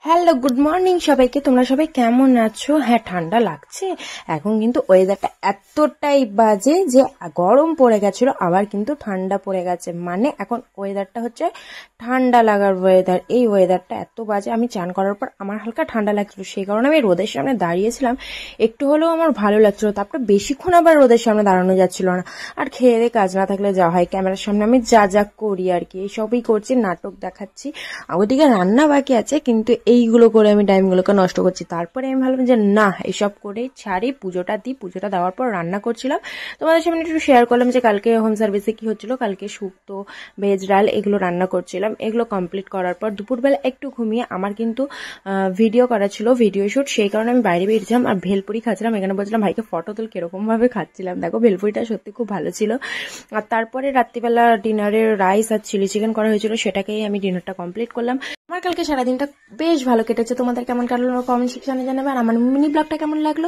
Hello, good morning সবাইকে। তোমরা সবাই কেমন আছো? হ্যাঁ, ঠান্ডা লাগছে এখন, কিন্তু ওয়েদারটা এতটাই বাজে যে গরম পড়ে গেছিল, আবার কিন্তু ঠান্ডা পড়ে গেছে। মানে এখন ওয়েদারটা হচ্ছে ঠান্ডা লাগার ওয়েদার। এই ওয়েদারটা এত বাজে, আমি চান করার পর আমার হালকা ঠান্ডা লাগছিল, সেই কারণে আমি রোদের সামনে দাঁড়িয়েছিলাম। একটু হলেও আমার ভালো লাগছিল, তারপরে বেশিক্ষণ আবার রোদের সামনে দাঁড়ানো যাচ্ছিল না। আর খেয়ে দিয়ে কাজ না থাকলে যা হয়, ক্যামেরার সামনে আমি যা যা করি আর কি, এইসবই করছি, নাটক দেখাচ্ছি। ওদিকে রান্না বাকি আছে, কিন্তু এইগুলো করে আমি টাইমগুলোকে নষ্ট করছি। তারপরে আমি ভাবলাম যে না, এসব করে ছাড়ি, পুজোটা দিই। পুজোটা দেওয়ার পর রান্না করছিলাম, তোমাদের সামনে একটু শেয়ার করলাম যে কালকে হোম সার্ভিসে কি হচ্ছিল। কালকে শুক্তো, ভেজ ডাল এগুলো রান্না করছিলাম। এগুলো কমপ্লিট করার পর দুপুরবেলা একটু ঘুমিয়ে, আমার কিন্তু ভিডিও করা ছিল, ভিডিও শুট, সেই কারণে আমি বাইরে বেরিয়েছিলাম আর ভেলপুরি খাচ্ছিলাম। এখানে বলছিলাম ভাইকে ফটো তুল, কিরকম ভাবে খাচ্ছিলাম। দেখো, ভেলপুরিটা সত্যি খুব ভালো ছিল। আর তারপরে রাত্রিবেলা ডিনারের রাইস আর চিলি চিকেন করা হয়েছিল, সেটাকেই আমি ডিনারটা কমপ্লিট করলাম। আমার কালকে সারাদিনটা বেশ ভালো কেটেছে। তোমাদের কেমন কাটলো কমেন্ট সেকশনে জানাবে। আর আমার মিনি ব্লগটা কেমন লাগলো